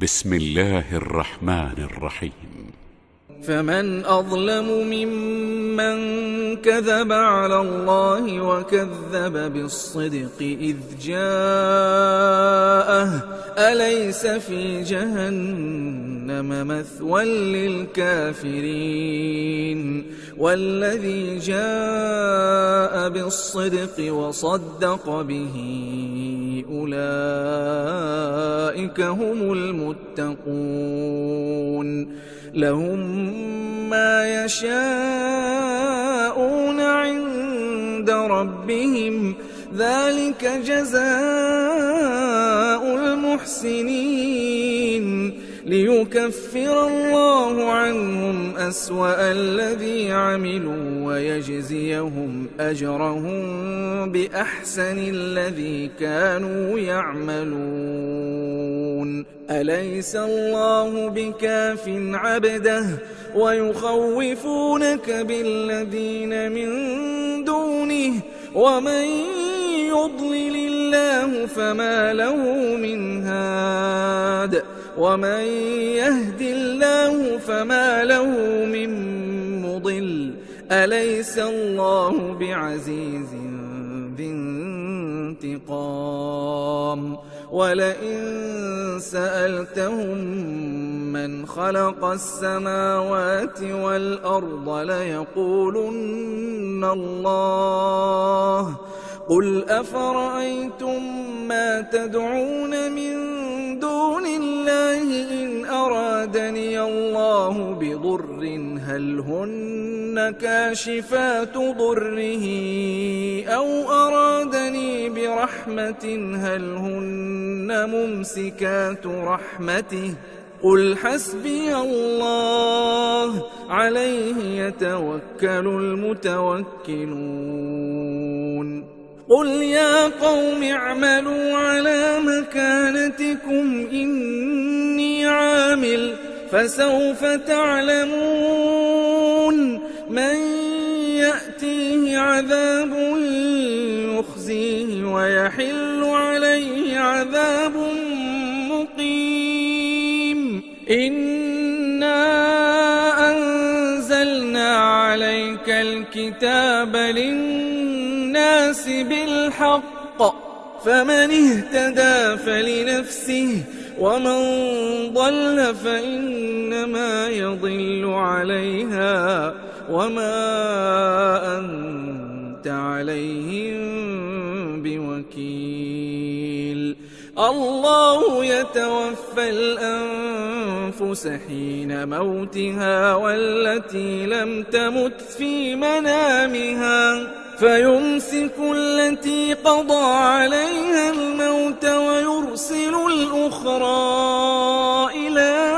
بسم الله الرحمن الرحيم. فمن أظلم ممن كذب على الله وكذب بالصدق إذ جاءه أليس في جهنم مثوى للكافرين والذي جاء بالصدق وصدق به أولئك هم المتقون لهم ما يشاءون عند ربهم ذلك جزاء المحسنين ليكفر الله عنهم أسوأ الذي عملوا ويجزيهم أجرهم بأحسن الذي كانوا يعملون أليس الله بكاف عبده ويخوفونك بالذين من دونه ومن يضلل الله فما له من هاد ومن يهد الله فما له من مضل أليس الله بعزيز ذي انتقام ولئن سألتهم من خلق السماوات والأرض ليقولن الله قل أفرأيتم ما تدعون من دون الله إن أرادني الله بضر هل هن كاشفات ضره أو أرادني برحمة هل هن ممسكات رحمته قل حسبي الله عليه يتوكل المتوكلون قل يا قوم اعملوا على مكانتكم إني عامل فسوف تعلمون من يأتيه عذاب يخزيه ويحل عليه عذاب مقيم إنا أنزلنا عليك الكتاب للناس بالحق فمن اهتدى فلنفسه ومن ضل فإنما يضل عليها وما أنت عليهم بوكيل الله يتوفى الأنفس حين موتها والتي لم تمت في منامها فيمسك التي قضى عليها الموت ويرسل الأخرى إلى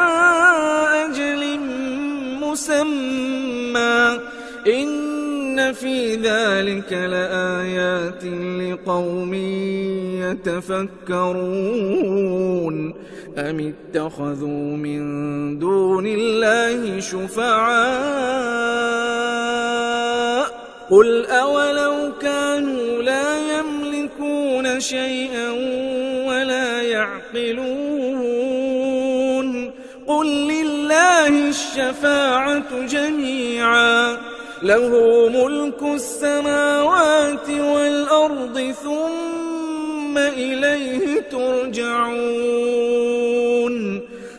أجل مسمى إن في ذلك لآيات لقوم يتفكرون أم اتخذوا من دون الله شفعاء قل أولو كانوا لا يملكون شيئا ولا يعقلون قل لله الشفاعة جميعا له ملك السماوات والأرض ثم إليه ترجعون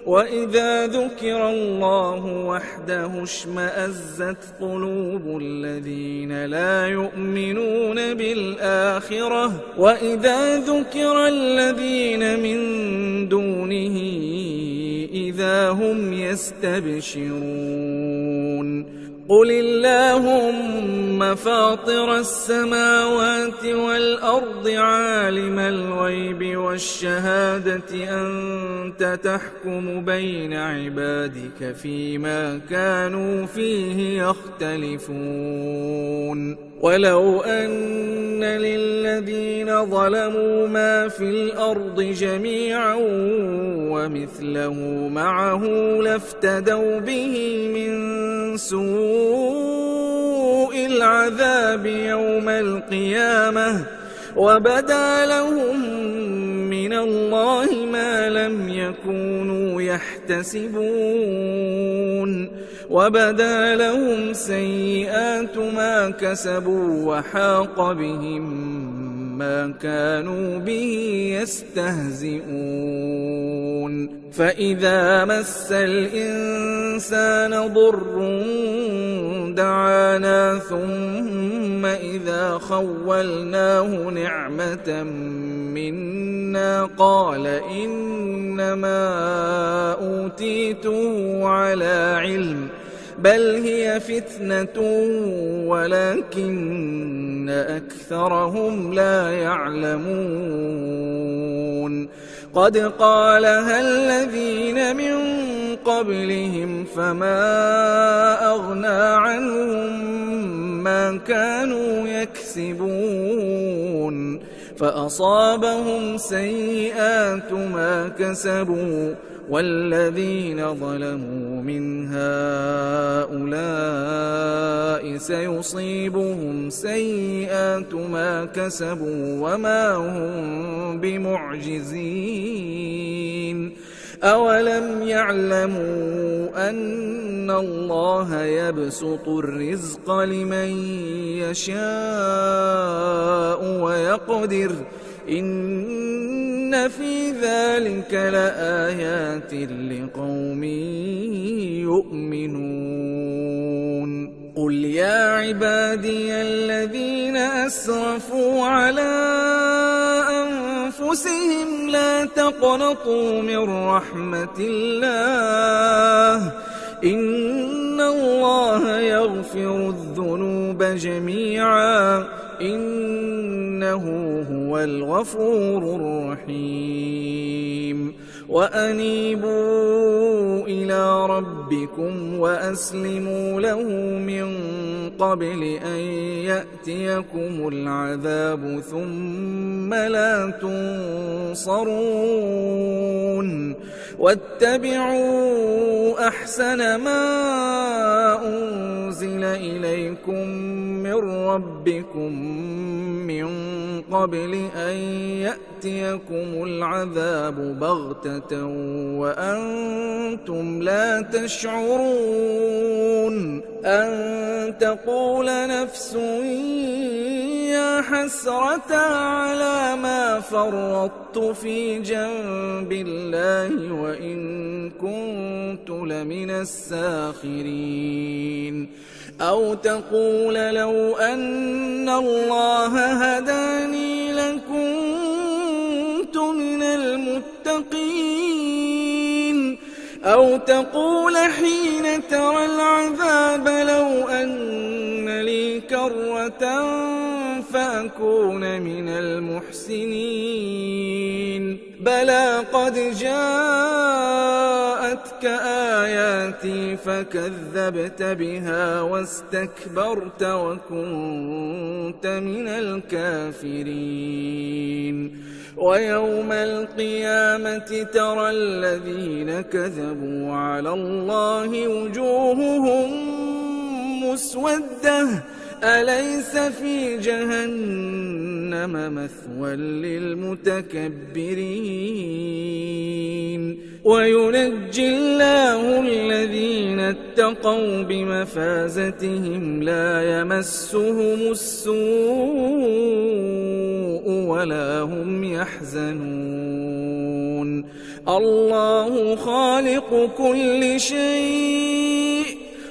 وإذا ذكر الله وحده اشمأزت قلوب الذين لا يؤمنون بالآخرة وإذا ذكر الذين من دونه إذا هم يستبشرون قل اللهم فاطر السماوات والأرض عالم الغيب والشهادة أنت تحكم بين عبادك فيما كانوا فيه يختلفون ولو أن للذين ظلموا ما في الأرض جميعا ومثله معه لافتدوا به من سوء العذاب يوم القيامة وبدا لهم من الله ما لم يكونوا يحتسبون وبدا لهم سيئات ما كسبوا وحاق بهم ما كانوا به يستهزئون فإذا مس الإنسان ضر دعانا ثم إذا خولناه نعمة منا قال إنما أوتيته على علم بل هي فتنة ولكن أكثرهم لا يعلمون قد قالها الذين من قبلهم فما أغنى عنهم ما كانوا يكسبون فأصابهم سيئات ما كسبوا والذين ظلموا من هؤلاء سيصيبهم سيئات ما كسبوا وما هم بمعجزين أولم يعلموا أن الله يبسط الرزق لمن يشاء ويقدر إن في ذلك لآيات لقوم يؤمنون قل يا عبادي الذين أسرفوا على أنفسهم لا تقنطوا من رحمة الله إن الله يغفر الذنوب جميعا إنه هو الغفور الرحيم وأنيبوا إلى ربكم وأسلموا له من قبل أن يأتيكم العذاب ثم لا تنصرون واتبعوا أحسن ما أنزل إليكم من ربكم من قبل أن يأتيكم العذاب بغتة وأنتم لا تشعرون أن تقول نفس يا حسرة على ما فرطت في جنب الله وإن كنت لمن الساخرين أو تقول لو أن الله هداني لكنت من المتقين أو تقول حين ترى العذاب لو أن لي كرة فأكون من المحسنين بلى قد جاءتك آياتي فكذبت بها واستكبرت وكنت من الكافرين ويوم القيامة ترى الذين كذبوا على الله وجوههم مسودة أليس في جهنم مثوى للمتكبرين وينجي الله الذين اتقوا بمفازتهم لا يمسهم السوء ولا هم يحزنون الله خالق كل شيء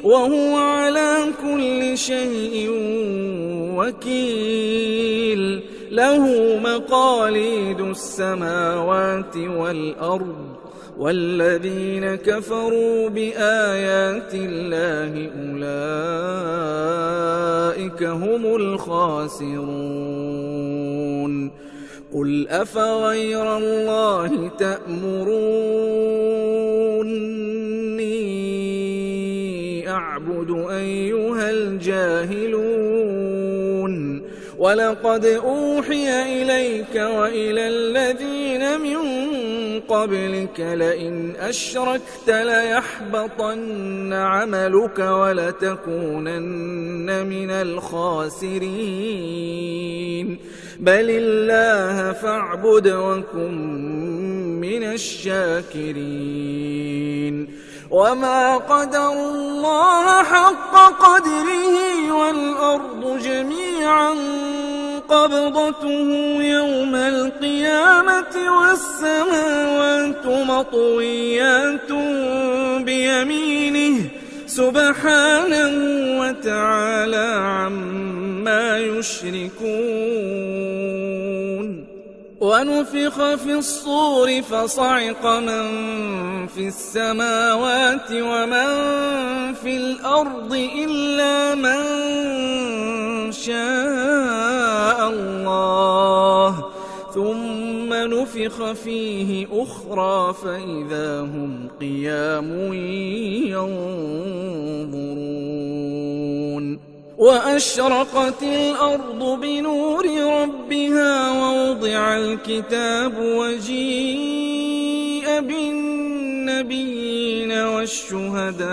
وهو على كل شيء وكيل له مقاليد السماوات والأرض والذين كفروا بآيات الله أولئك هم الخاسرون قل أفغير الله تأمروني أعبد أيها الجاهلون ولقد أوحي إليك وإلى الذين من قبلك لئن أشركت ليحبطن عملك ولتكونن من الخاسرين بل الله فاعبد وكن من الشاكرين وما قدروا الله حق قدره والأرض جميعا قبضته يوم القيامة والسماوات مطويات بيمينه سبحانه وتعالى عما يشركون ونفخ في الصور فصعق من في السماوات ومن في الأرض إلا من شاء الله ثم نفخ فيه أخرى فإذا هم قيام ينظرون وأشرقت الأرض بنور ربها ووضع الكتاب وجيء بالنبيين والشهداء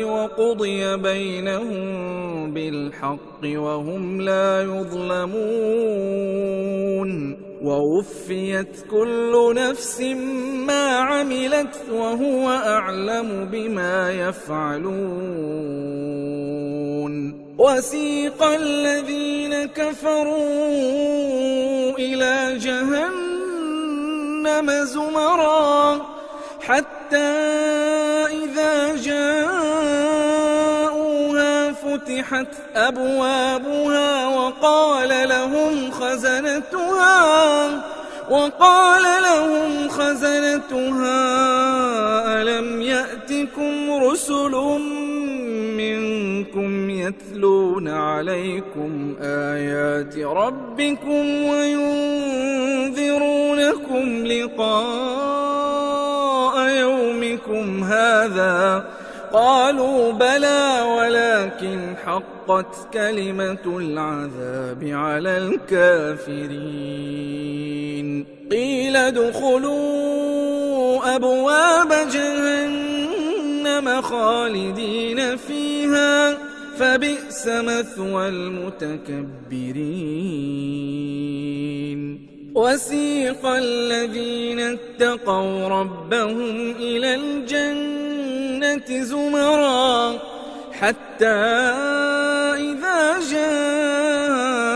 وقضي بينهم بالحق وهم لا يظلمون ووفيت كل نفس ما عملت وهو أعلم بما يفعلون وسيق الذين كفروا إلى جهنم زمرا حتى إذا جاءوها فتحت أبوابها وقال لهم خزنتها ألم يأتكم رسل منكم يتلون عليكم آيات ربكم وينذرونكم لقاء يومكم هذا قالوا بلى ولكن حقت كلمة العذاب على الكافرين قيل ادخلوا أبواب جهنم خالدين فيها فبئس مثوى المتكبرين وسيق الذين اتقوا ربهم إلى الجنة زمرا حتى إذا جاءوها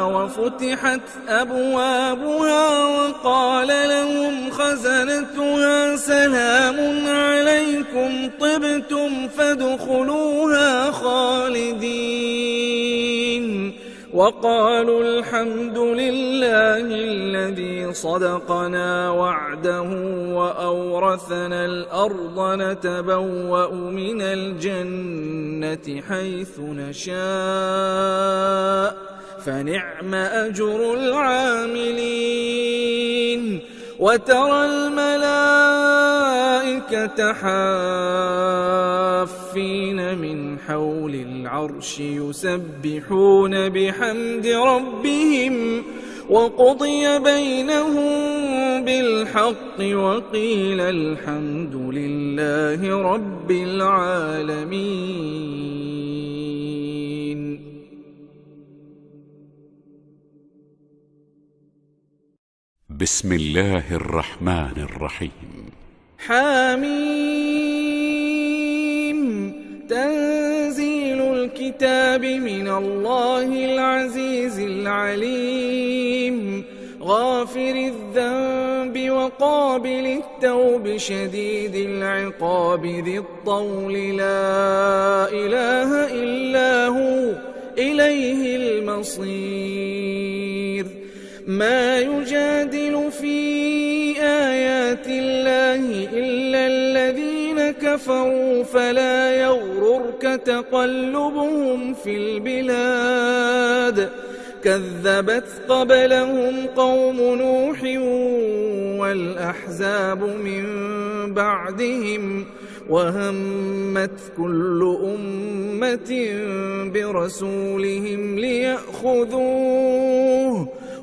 وفتحت أبوابها وقال لهم خزنتها سلام عليكم طبتم فادخلوها خالدين وقالوا الحمد لله الذي صدقنا وعده وأورثنا الأرض نتبوأ من الجنة حيث نشاء فنعم أجر العاملين وترى الملائكة حافين من حول العرش يسبحون بحمد ربهم وقضي بينهم بالحق وقيل الحمد لله رب العالمين. بسم الله الرحمن الرحيم. حميم تنزيل الكتاب من الله العزيز العليم غافر الذنب وقابل التوب شديد العقاب ذي الطول لا إله إلا هو إليه المصير. ما يجادل في آيات الله إلا الذين كفروا فلا يغررك تقلبهم في البلاد كذبت قبلهم قوم نوح والأحزاب من بعدهم وهمت كل أمة برسولهم ليأخذوه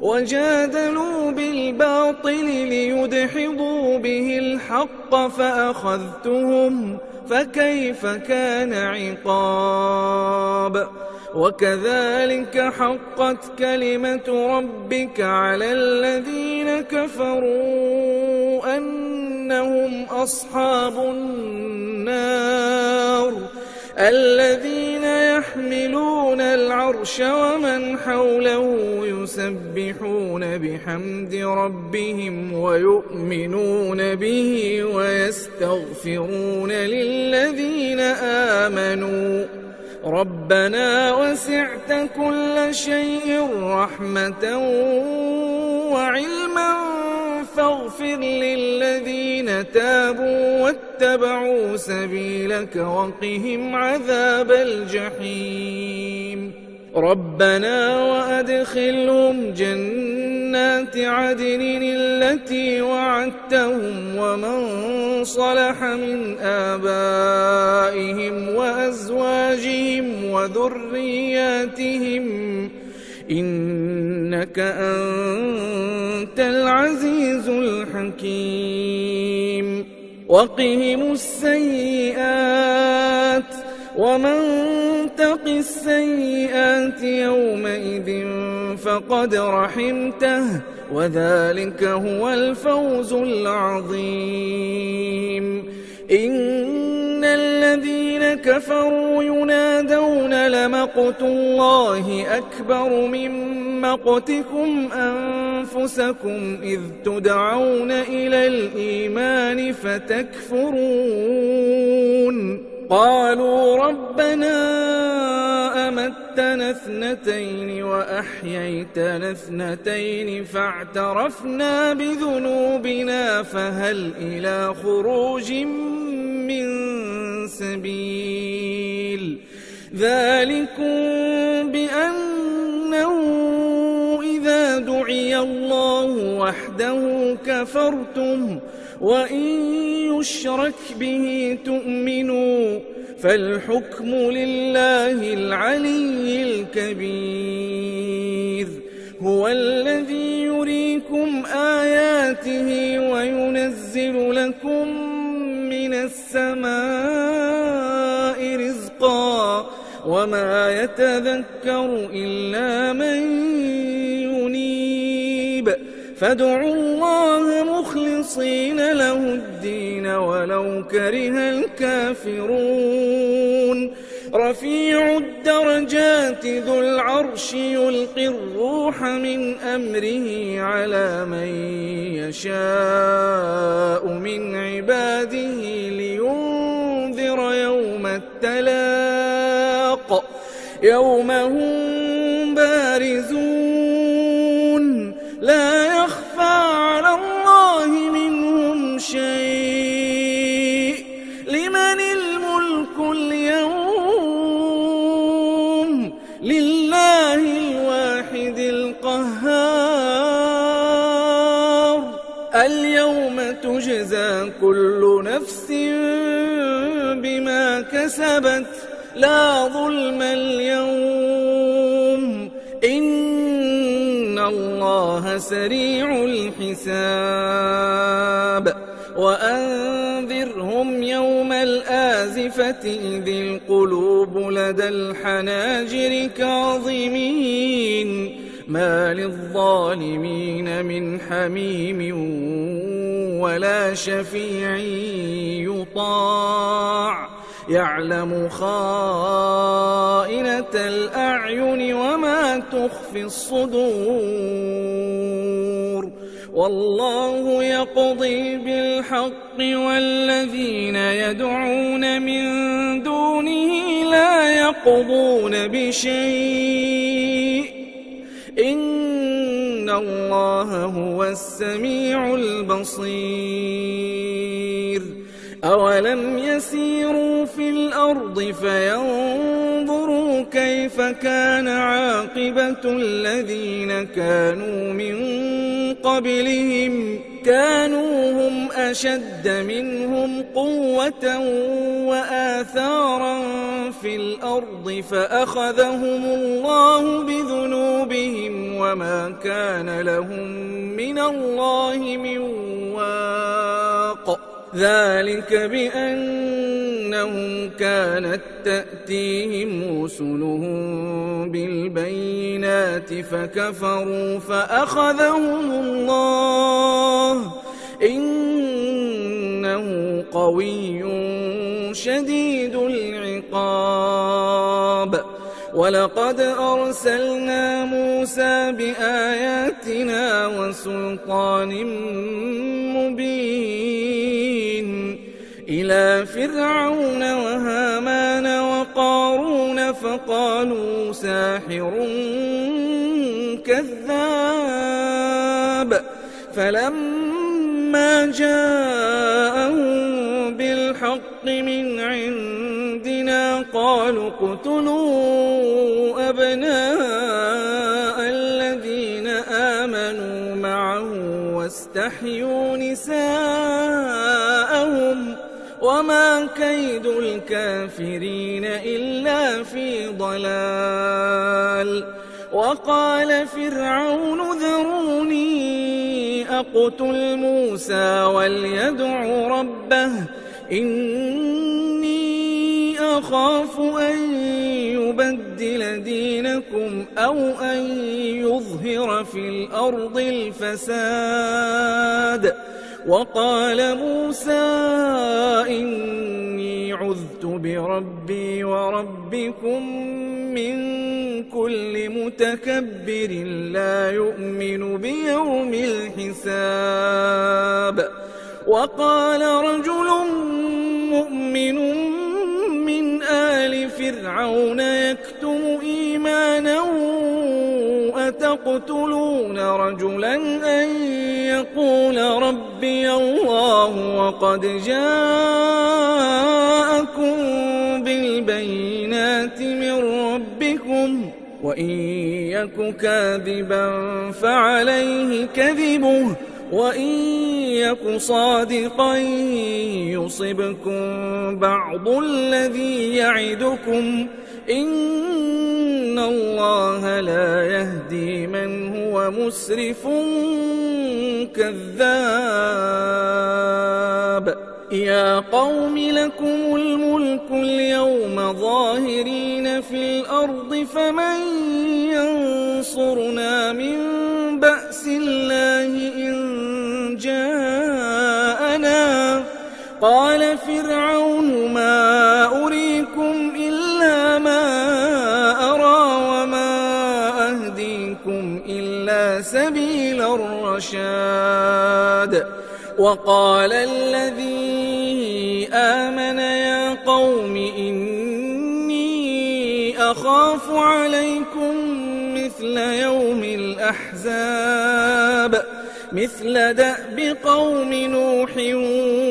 وجادلوا بالباطل ليدحضوا به الحق فأخذتهم فكيف كان عقاب. وكذلك حقت كلمة ربك على الذين كفروا أنهم أصحاب النار الذين يحملون العرش ومن حوله يسبحون بحمد ربهم ويؤمنون به ويستغفرون للذين آمنوا ربنا وسعت كل شيء رحمة وعلما فاغفر للذين تابوا واتبعوا سبيلك وقهم عذاب الجحيم ربنا وأدخلهم جنات عدن التي وعدتهم ومن صلح من آبائهم وأزواجهم وذرياتهم إنك أنت العزيز الحكيم وقهم السيئات ومن تق السيئات يومئذ فقد رحمته وذلك هو الفوز العظيم إن الذين كفروا ينادون لمقت الله أكبر من مقتكم أنفسكم إذ تدعون إلى الإيمان فتكفرون قالوا ربنا أمتنا اثنتين وأحييتنا اثنتين فاعترفنا بذنوبنا فهل إلى خروج من سبيل ذلكم بأنه إذا دعي الله وحده كفرتم وإن يشرك به تؤمنوا فالحكم لله العلي الكبير هو الذي يريكم آياته وينزل لكم من السماء رزقا وما يتذكر إلا من ينيب فادعوا الله مخلصين له الدين ولو كره الكافرون رفيع الدرجات ذو العرش يلقي الروح من أمره على من يشاء من عباده لينذر يوم التلاق يوم هم بارزون لا يخفى على الله منهم شيء لمن الملك اليوم لله الواحد القهار اليوم تجزى كل نفس بما كسبت لا ظلم اليوم إن الله سريع الحساب وأنذرهم يوم الآزفة إذ القلوب لدى الحناجر كاظمين ما للظالمين من حميم ولا شفيع يطاع يعلم خائنة الأعين وما تخفي الصدور والله يقضي بالحق والذين يدعون من دونه لا يقضون بشيء إن الله هو السميع البصير أولم يسيروا في الأرض فينظروا كيف كان عاقبة الذين كانوا من قبلهم كانوا هم أشد منهم قوة وآثارا في الأرض فأخذهم الله بذنوبهم وما كان لهم من الله من واق ذلك بأن إنهم كانت تأتيهم رسلهم بالبينات فكفروا فأخذهم الله إنه قوي شديد العقاب ولقد أرسلنا موسى بآياتنا وسلطان مبين إلى فرعون وهامان وقارون فقالوا ساحر كذاب فلما جاءهم بالحق من عندنا قالوا اقتلوا أبناء الذين آمنوا معه واستحيوا نساءهم وما كيد الكافرين إلا في ضلال وقال فرعون ذروني أقتل موسى وليدع ربه إني أخاف أن يبدل دينكم أو أن يظهر في الأرض الفساد وقال موسى إني عذت بربي وربكم من كل متكبر لا يؤمن بيوم الحساب وقال رجل مؤمن من آل فرعون يكتم إيمانه أتقتلون رجلا أن يقول ربي الله وقد جاءكم بالبينات من ربكم وإن يك كاذبا فعليه كذبه وإن يك صادقا يصبكم بعض الذي يعدكم إن الله لا يهدي من هو مسرف كذاب يا قوم لكم الملك اليوم ظاهرين في الأرض فمن ينصرنا من بأس الله إن جاءنا قال فرعون ما أريكم إلا ما أرى وما أهديكم إلا سبيل الرشاد وقال الذي آمن يا قوم إني أخاف عليكم مثل يوم الأحزاب مثل دأب قوم نوح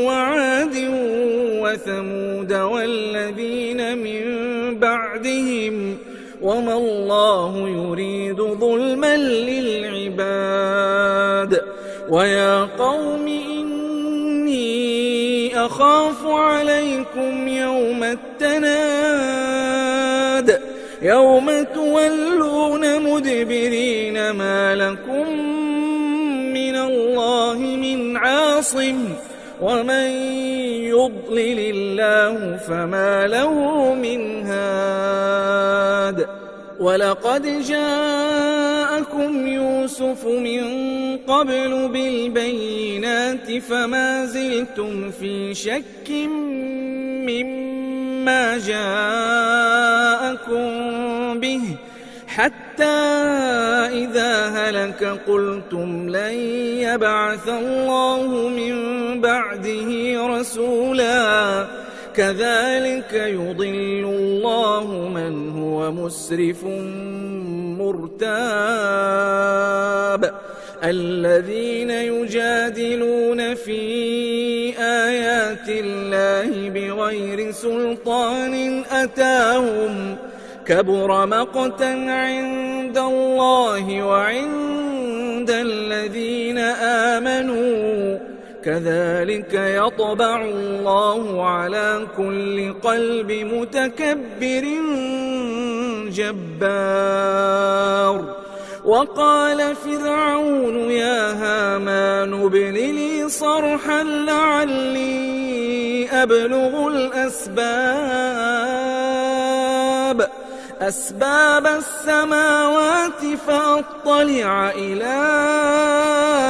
وعاد وثمود والذين من بعدهم وما الله يريد ظلما للعباد ويا قوم إني أخاف عليكم يوم التناد يوم تولون مدبرين ما لكم من الله من عاصم ومن يضلل الله فما له من هاد ولقد جاءكم يوسف من قبل بالبينات فما زلتم في شك مما جاءكم به حتى إذا هلك قلتم لن يبعث الله من بعده رسولا كذلك يضل الله من هو مسرف مرتاب الذين يجادلون في آيات الله بغير سلطان أتاهم كبر مقتا عند الله وعند الذين آمنوا كذلك يطبع الله على كل قلب متكبر جبار وقال فرعون يا هامان ابن لي صرحا لعلي أبلغ أسباب السماوات فأطلع إلى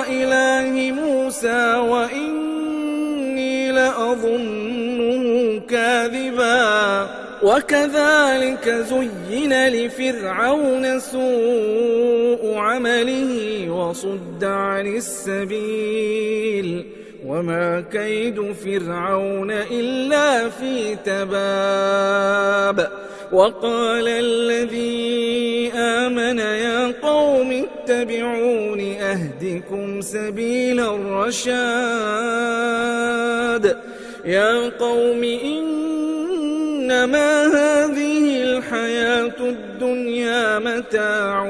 إله موسى وإني لأظنه كاذبا وكذلك زين لفرعون سوء عمله وصد عن السبيل وما كيد فرعون إلا في تباب وقال الذي آمن يا قوم اتبعون أهدكم سبيل الرشاد يا قوم إنما هذه الحياة الدنيا متاع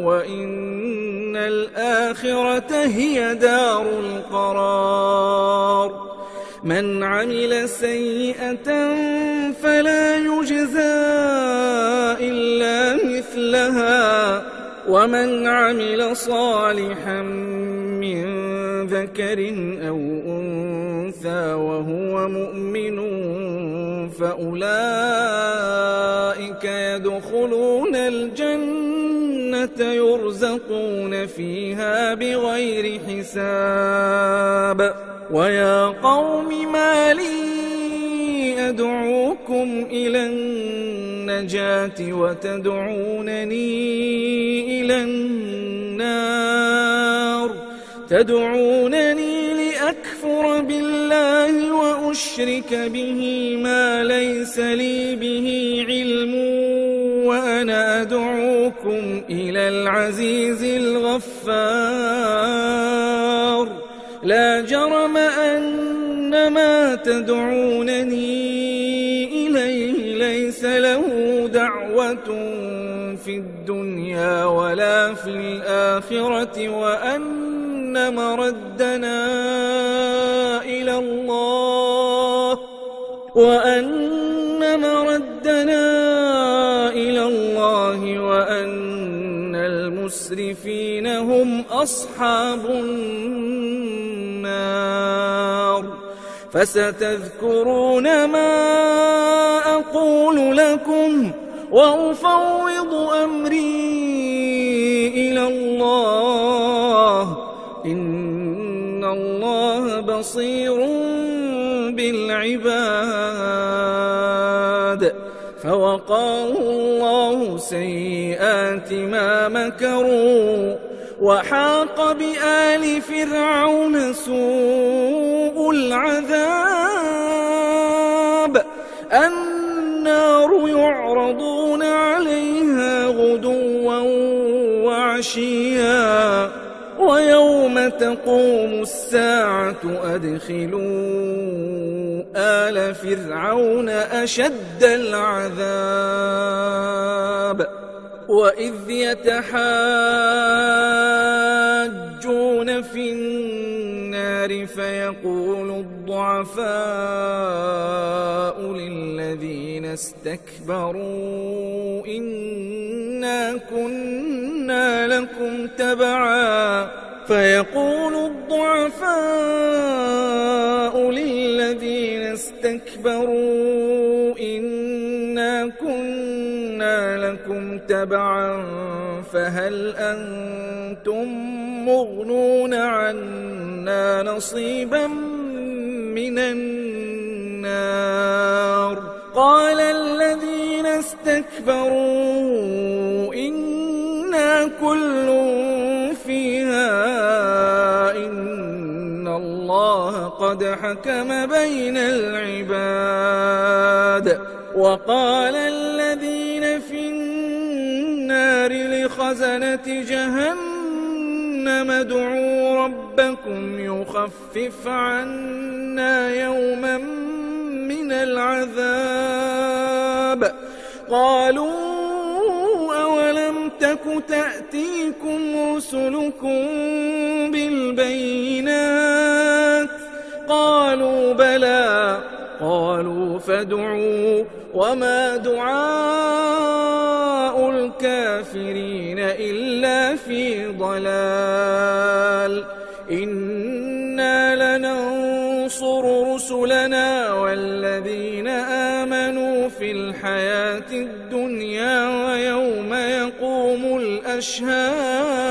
وإن الآخرة هي دار القرار من عمل سيئة فلا يجزى إلا مثلها ومن عمل صالحا من ذكر أو أنثى وهو مؤمن فأولئك يدخلون الجنة يرزقون فيها بغير حساب ويا قوم ما لي أدعوكم إلى النجاة وتدعونني إلى النار تدعونني لأكفر بالله وأشرك به ما ليس لي به علم وأنا أدعوكم إلى العزيز الغفار لا جرم أن ما تدعونني إليه ليس له دعوة في الدنيا ولا في الآخرة وأن مردنا إلى الله وأن المسرفين هم أصحاب النار فستذكرون ما أقول لكم وأفوض أمري إلى الله إن الله بصير بالعباد فوقاه الله سيئات ما مكروا وحاق بآل فرعون سوء العذاب النار يعرضون عليها غدوا وعشيا ويوم تقوم الساعة أدخلوا آل فرعون أشد العذاب وإذ يتحاجون في النار فيقول الضعفاء للذين استكبروا إنا كنا لكم تبعا فيقول الضعفاء للذين استكبروا إنا كنا لكم تبعا فهل أنتم مغنون عنا نصيبا من النار قال الذين استكبروا إنا كل فيها إن الله قد حكم بين العباد وقال الذين في النار لخزنة جهنم ادعوا ربكم يخفف عنا يوما من العذاب قالوا أولم تك تأتيكم رسلكم بالبينات قالوا بلى قالوا فادعوا وما دعاء الكافرين إلا في ضلال إنا لننصر رسلنا والذين آمنوا في الحياة الدنيا ويوم يقوم الأشهاد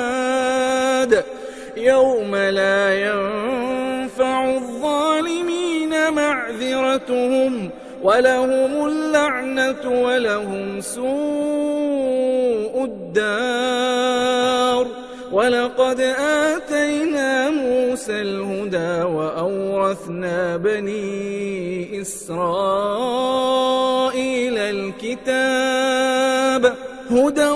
يوم لا ينفع الظالمين معذرتهم ولهم اللعنة ولهم سوء الدار ولقد آتينا موسى الهدى وأورثنا بني إسرائيل الكتاب هدى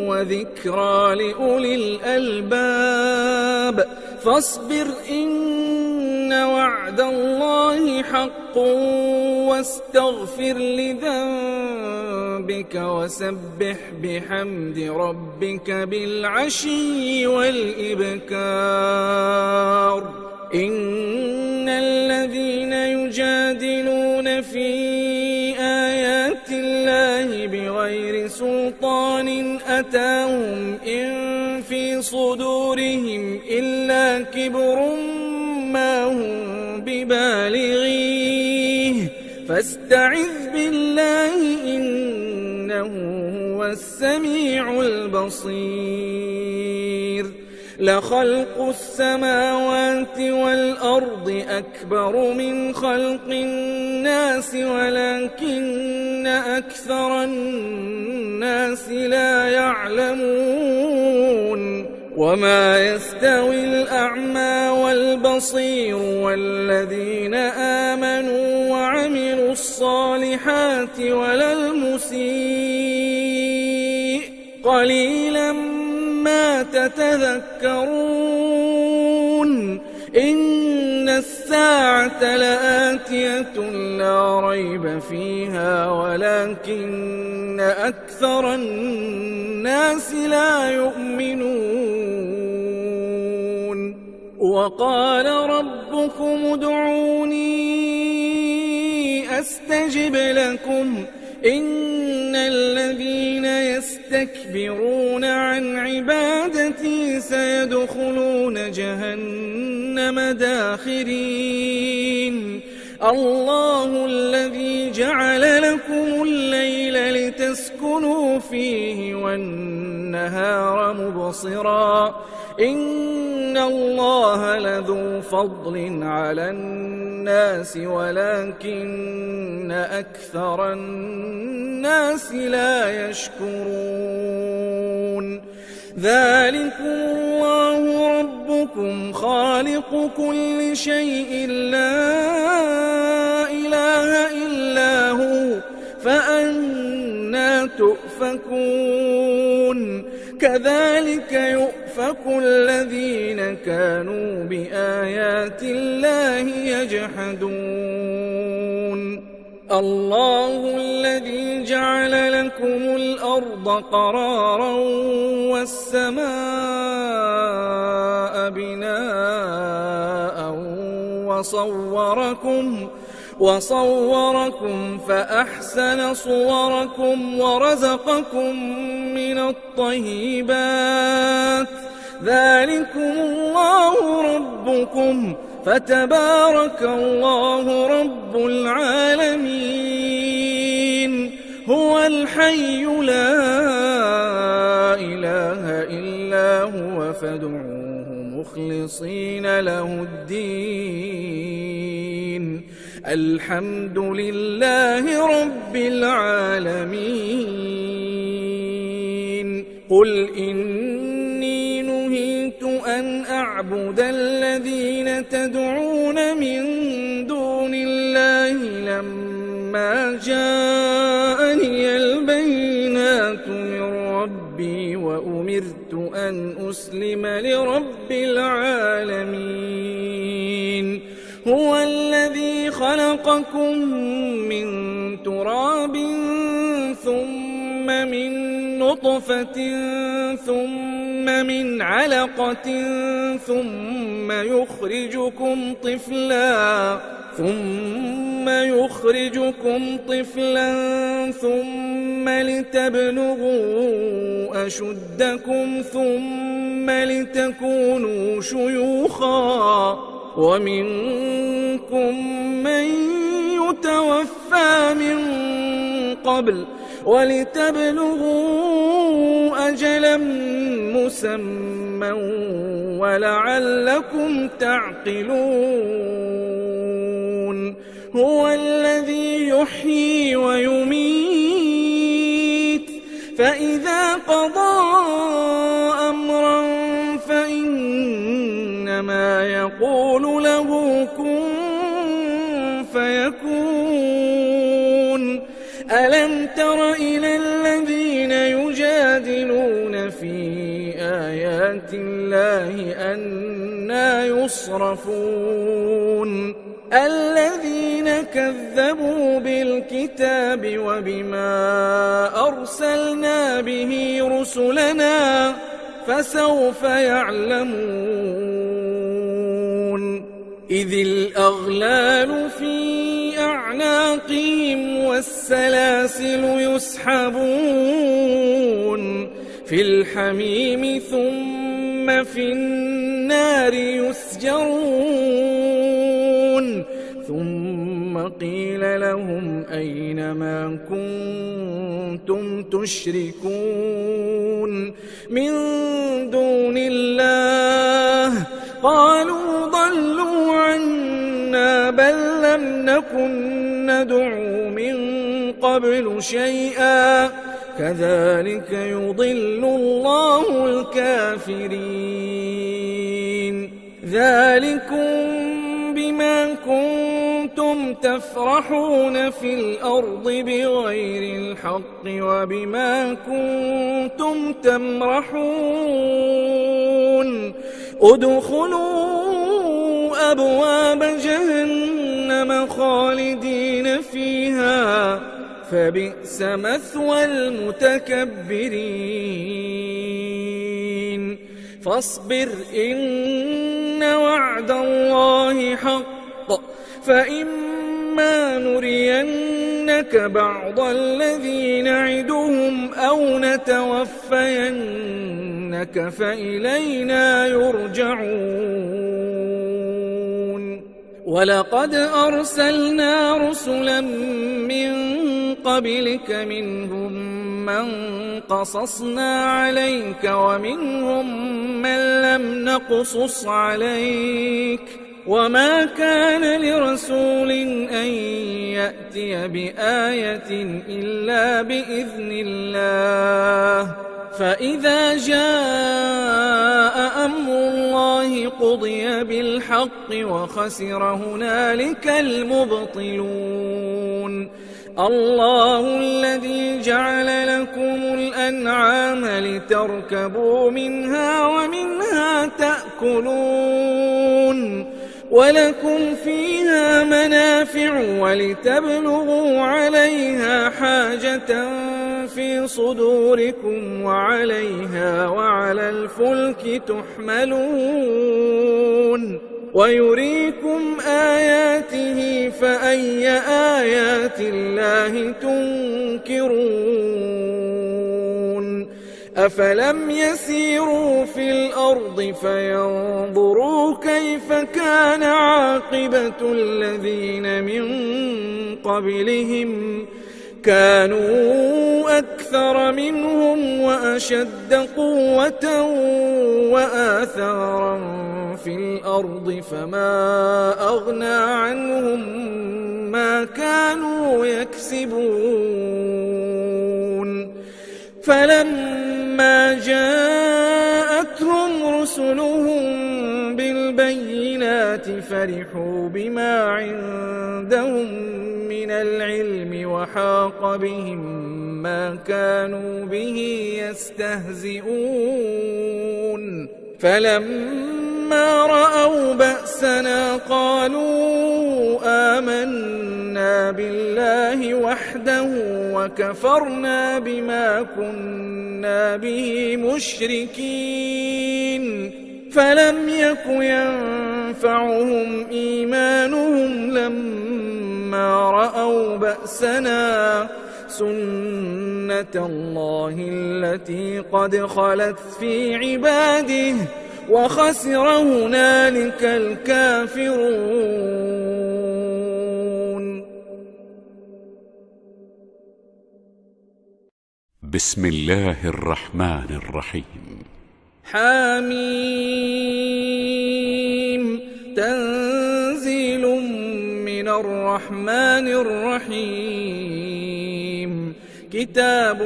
وذكرى لأولي الألباب فاصبر إن وعد الله حق واستغفر لذنبك وسبح بحمد ربك بالعشي والإبكار إن الذين يجادلون في آيات الله بغير سلطان أتاهم إن في صدورهم إلا كبر ما هم ببالغيه فاستعذ بالله إنه هو السميع البصير لخلق السماوات والأرض أكبر من خلق الناس ولكن أكثر الناس لا يعلمون وما يستوي الأعمى والبصير والذين آمنوا وعملوا الصالحات ولا المسيء قليلا ما تتذكرون إن الساعة لآتية لا ريب فيها ولكن أكثر الناس لا يؤمنون وقال ربكم ادعوني أستجب لكم إن الذين يستكبرون عن عبادتي سيدخلون جهنم داخرين الله الذي جعل لكم الليل لتسكنوا فيه والنهار مبصرا إن الله لذو فضل على الناس ولكن أكثر الناس لا يشكرون ذلكم الله ربكم خالق كل شيء لا إله إلا هو فأنى تؤفكون كذلك يؤفك الذين كانوا بآيات الله يجحدون الله الذي جعل لكم الأرض قرارا والسماء بناء وصوركم فأحسن صوركم ورزقكم من الطيبات ذلكم الله ربكم فتبارك الله رب العالمين هو الحي لا إله إلا هو فادعوه مخلصين له الدين الحمد لله رب العالمين قل إني نهيت أن أعبد الذين تدعون من دون الله لما جاءني البينات من ربي وأمرت أن أسلم لرب العالمين هو الذي خلقكم من تراب ثم من نطفة ثم من علقة ثم يخرجكم طفلا ثم لتبلغوا أشدكم ثم لتكونوا شيوخا ومنكم من يتوفى من قبل ولتبلغوا أجلا مسمى ولعلكم تعقلون هو الذي يحيي ويميت فإذا قضى أمرا فإنما يقول له كن فيكون ألم تر إلى الذين يجادلون في آيات الله أنى يصرفون الذين كذبوا بالكتاب وبما أرسلنا به رسلنا فسوف يعلمون إذ الأغلال في أعناقهم والسلاسل يسحبون في الحميم ثم في النار يسجرون ثم قيل لهم أين ما كنتم تشركون من دون الله قالوا ضلوا عنا بل لم نكن ندعو من قبل شيئا كذلك يضل الله الكافرين ذلكم بما كنتم تفرحون في الأرض بغير الحق وبما كنتم تمرحون ادخلوا أبواب جهنم خالدين فيها فبئس مثوى المتكبرين فاصبر إن وعد الله حق فإما نرينك بعض الذي نعدهم أو نتوفينك فإلينا يرجعون ولقد أرسلنا رسلا من قبلك منهم من قصصنا عليك ومنهم من لم نقصص عليك وما كان لرسول أن يأتي بآية إلا بإذن الله فإذا جاء أمر الله قضي بالحق وخسر هنالك المبطلون الله الذي جعل لكم الأنعام لتركبوا منها ومنها تأكلون ولكم فيها منافع ولتبلغوا عليها حاجة في صدوركم وعليها وعلى الفلك تحملون ويريكم آياته فأي آيات الله تنكرون أفلم يسيروا في الأرض فينظروا كيف كان عاقبة الذين من قبلهم كانوا أكثر منهم وأشد قوة وآثارا في الأرض فما أغنى عنهم ما كانوا يكسبون فلما جاءتهم رسلهم بالبينات فرحوا بما عندهم من العلم وحاق بهم ما كانوا به يستهزئون فلما رأوا بأسنا قالوا آمنا بالله وحده وكفرنا بما كنا به مشركين فلم يك ينفعهم إيمانهم لما رأوا بأسنا سنة الله التي قد خلت في عباده وخسر هنالك الكافرون. بسم الله الرحمن الرحيم. حميم تنزيل من الرحمن الرحيم كتاب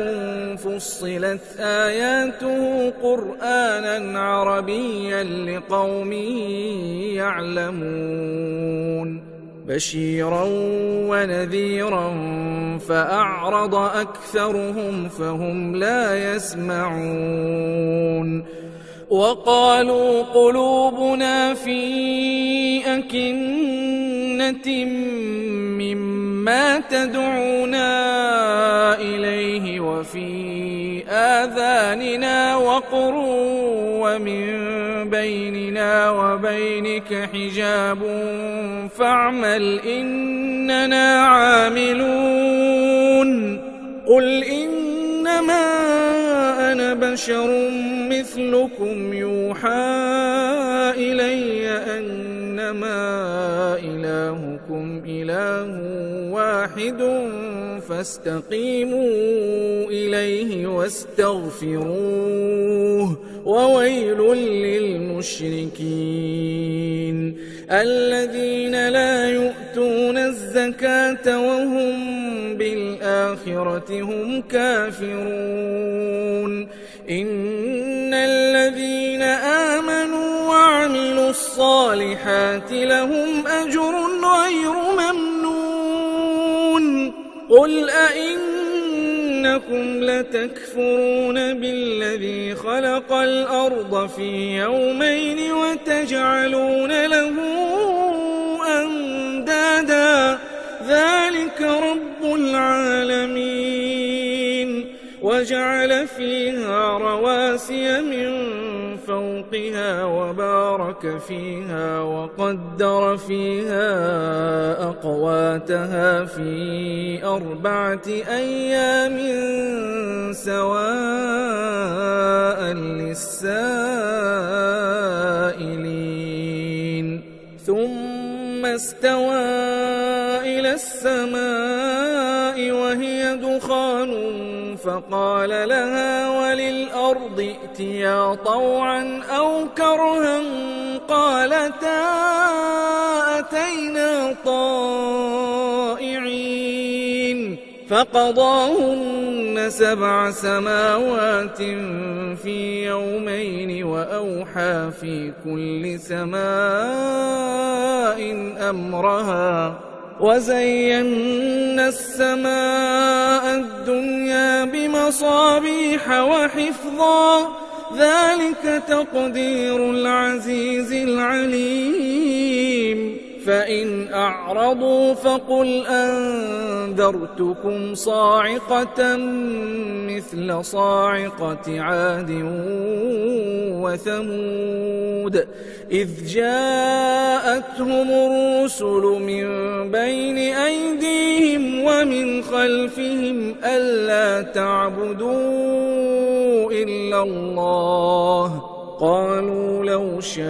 فصلت آياته قرآنا عربيا لقوم يعلمون بشيرا ونذيرا فأعرض أكثرهم فهم لا يسمعون وقالوا قلوبنا في أكنة مما تدعونا إليه وفي آذاننا وقر ومن بيننا وبينك حجاب فاعمل إننا عاملون قل إنما أنا بشر مثلكم يوحى إلي أنما إلهكم إله واحد فاستقيموا إليه واستغفروه وويل للمشركين الذين لا يؤتون الزكاة وهم بالآخرة هم كافرون إن الذين آمنوا وعملوا الصالحات لهم أجر غير ممنون قل أئنكم لتكفرون بالذي خلق الأرض في يومين وتجعلون له أندادا ذلك رب العالمين وجعل فيها رواسي من فوقها وبارك فيها وقدر فيها أقواتها في 4 أيام سواء للسائلين ثم استوى إلى السماء وهي دخان فقال لها وللأرض ائتيا طوعا أو كرها قالتا أتينا طائعين فقضاهن 7 سماوات في يومين وأوحى في كل سماء أمرها وزينا السماء الدنيا بمصابيح وحفظا ذلك تقدير العزيز العليم فإن أعرضوا فقل أنذرتكم صاعقة مثل صاعقة عاد وثمود إذ جاءتهم الرسل من بين أيديهم ومن خلفهم ألا تعبدوا إلا الله قالوا لو شاء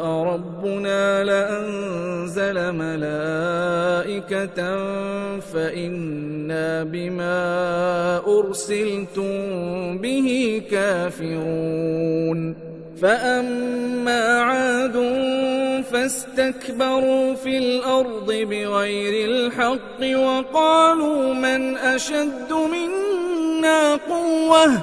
ربنا لأنزل ملائكة فإنا بما أرسلتم به كافرون فأما عاد فاستكبروا في الأرض بغير الحق وقالوا من أشد منا قوة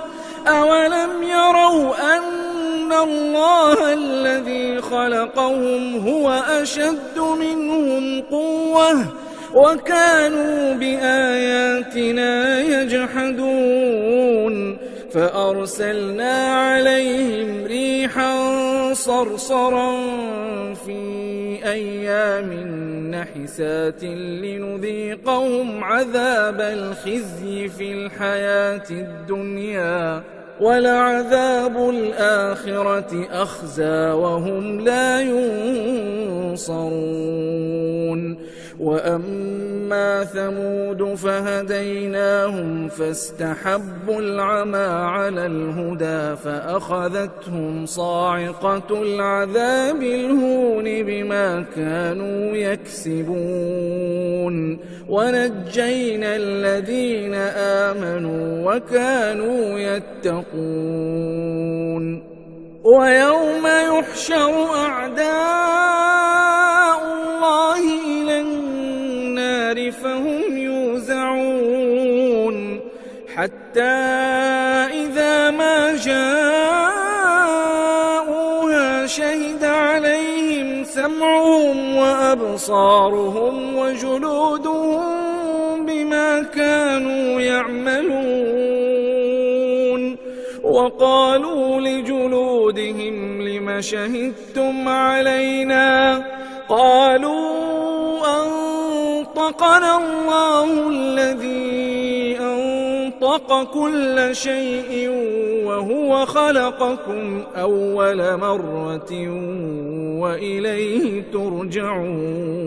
أولم يروا أن الله الذي خلقهم هو أشد منهم قوة وكانوا بآياتنا يجحدون فأرسلنا عليهم ريحا صرصرا في أيام نحسات لنذيقهم عذاب الخزي في الحياة الدنيا ولعذاب الآخرة أخزى وهم لا ينصرون. وأما ثمود فهديناهم فاستحبوا العمى على الهدى فأخذتهم صاعقة العذاب الهون بما كانوا يكسبون. ونجينا الذين آمنوا وكانوا يتقون. ويوم يحشر أعداء الله إلى النار فهم يوزعون حتى إذا ما جاءوها شهد عليهم سمعهم وأبصارهم وجلودهم بما كانوا يعملون. وقالوا لجلودهم لم شهدتم علينا قالوا أنطقنا الله الذي أنطق كل شيء وهو خلقكم أول مرة وإليه ترجعون.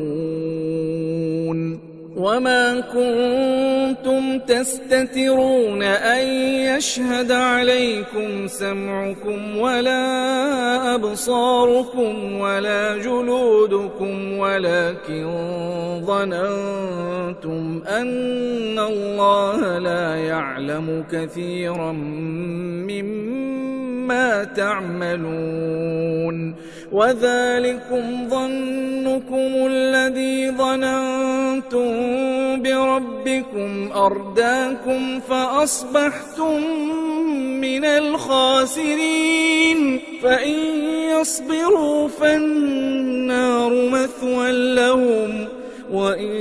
وما كنتم تستترون أن يشهد عليكم سمعكم ولا أبصاركم ولا جلودكم ولكن ظننتم أن الله لا يعلم كثيرا مما تعملون. وذلكم ظنكم الذي ظننتم بربكم أرداكم فأصبحتم من الخاسرين. فإن يصبروا فالنار مثوى لهم وإن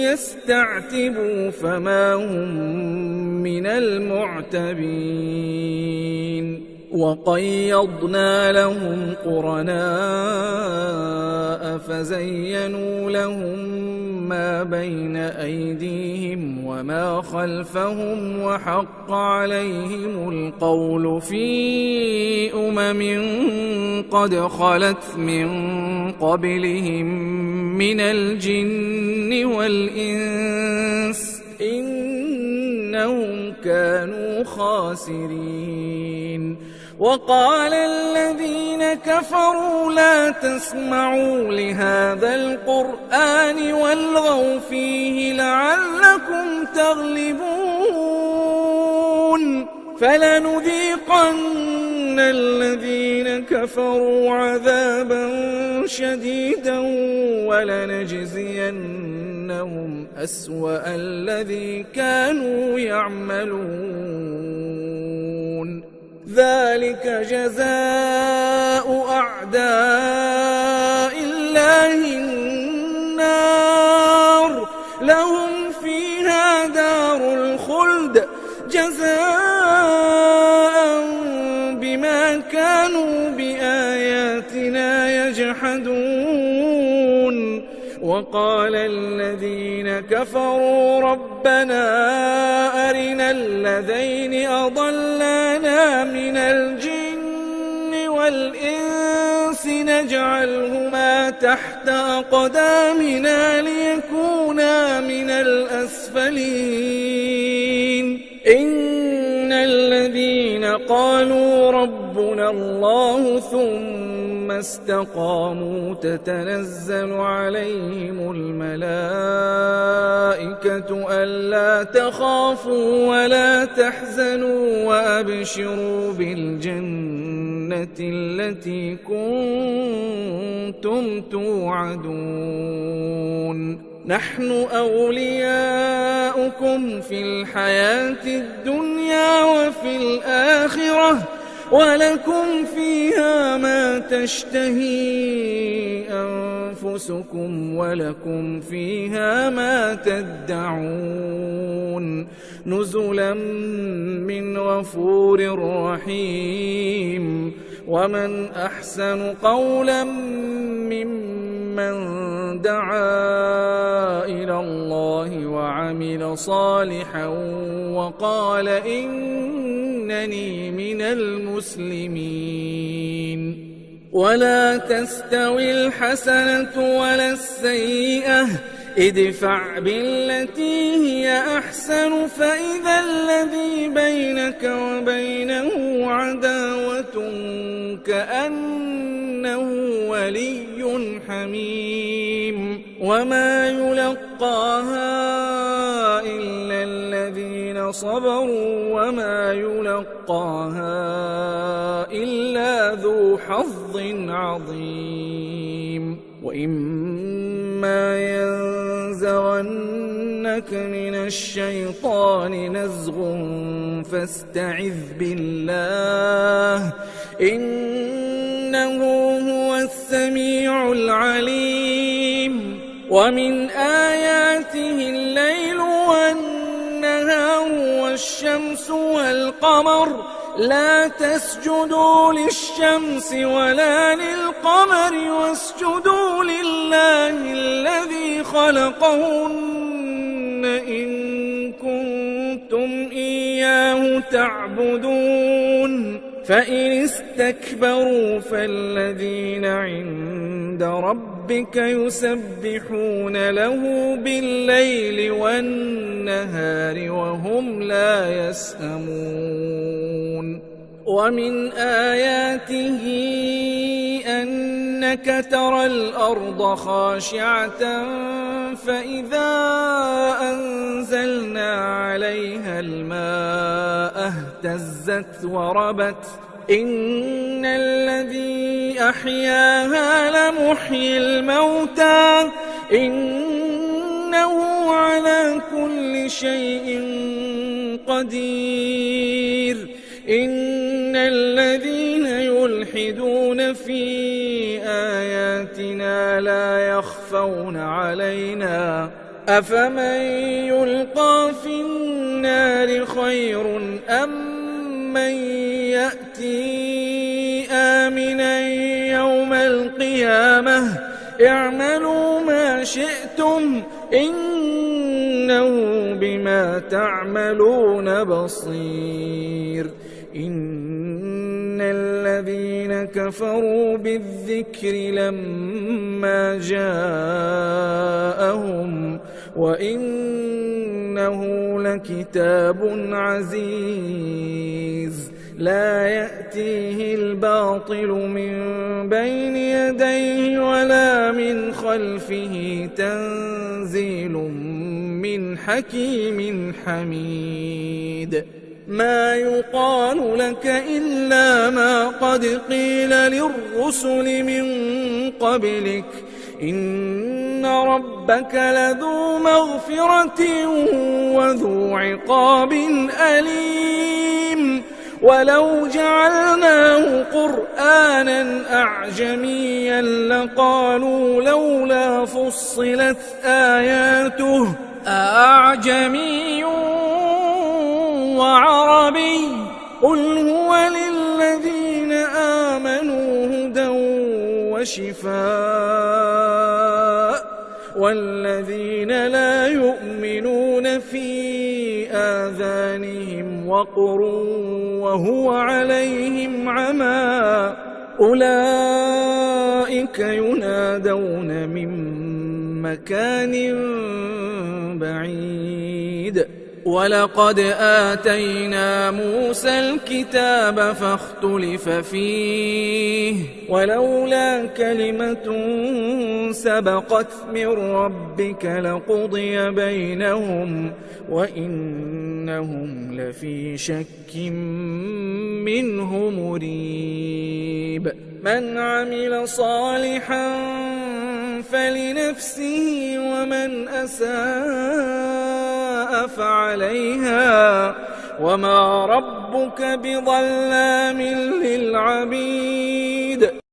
يستعتبوا فما هم من المعتبين. وقيضنا لهم قرناء فزينوا لهم ما بين أيديهم وما خلفهم وحق عليهم القول في قد خلت من قبلهم من الجن والإنس إنهم كانوا خاسرين. وقال الذين كفروا لا تسمعوا لهذا القرآن والغوا فيه لعلكم تغلبون. فلنذيقن الذين كفروا عذابا شديدا ولنجزينهم أسوأ الذي كانوا يعملون. ذلك جزاء أعداء الله النار لهم فيها دار الخلد جزاء بما كانوا بآياتنا يجحدون. وقال الذين كفروا ربنا أرنا الذين أضلانا من الجن والإنس نجعلهما تحت أقدامنا ليكونا من الأسفلين. إن الذين قالوا ربنا الله ثم استقاموا تتنزل عليهم الملائكة ألا تخافوا ولا تحزنوا وأبشروا بالجنة التي كنتم توعدون. نحن أولياؤكم في الحياة الدنيا وفي الآخرة ولكم فيها ما تشتهي أنفسكم ولكم فيها ما تدعون. نزلا من غفور رحيم. ومن أحسن قولا ممن من دعا إلى الله وعمل صالحا وقال إنني من المسلمين. ولا تستوي الحسنة ولا السيئة، ادفع بالتي هي أحسن فإذا الذي بينك وبينه عداوة كأنه ولي حميم. وما يلقاها إلا الذين صبروا وما يلقاها إلا ذو حظ عظيم. وإما ينزغنك من الشيطان نزغ فاستعذ بالله إنه هو السميع العليم. ومن آياته الليل والنهار والشمس والقمر، لا تسجدوا للشمس ولا للقمر واسجدوا لله الذي خلقهن إن كنتم إياه تعبدون. فإن استكبروا فالذين عند ربك يسبحون له بالليل والنهار وهم لا يسأمون. ومن آياته أنك ترى الأرض خاشعة فإذا أنزلنا عليها الماء اهتزت وربت إن الذي أحياها لمحيي الموتى إنه على كل شيء قدير. إن الذين يلحدون في آياتنا لا يخفون علينا أفمن يلقى في النار خير أم من يأتي آمنا يوم القيامة اعملوا ما شئتم إنه بما تعملون بصير. إن الذين كفروا بالذكر لما جاءهم وإنه لكتاب عزيز لا يأتيه الباطل من بين يديه ولا من خلفه تنزيل من حكيم حميد. ما يقال لك إلا ما قد قيل للرسل من قبلك إن ربك لذو مغفرة وذو عقاب أليم. ولو جعلناه قرآنا أعجميا لقالوا لولا فصلت آياته أعجمي وعربي قل هو للذين آمنوا هدى وشفاء والذين لا يؤمنون في آذانهم وقر وهو عليهم عمى أولئك ينادون من مكان بعيد. ولقد آتينا موسى الكتاب فاختلف فيه ولولا كلمة سبقت من ربك لقضي بينهم وإنهم لفي شك منه مريب. من عمل صالحا فلنفسه ومن أساء فعليها وما ربك بظلام للعبيد.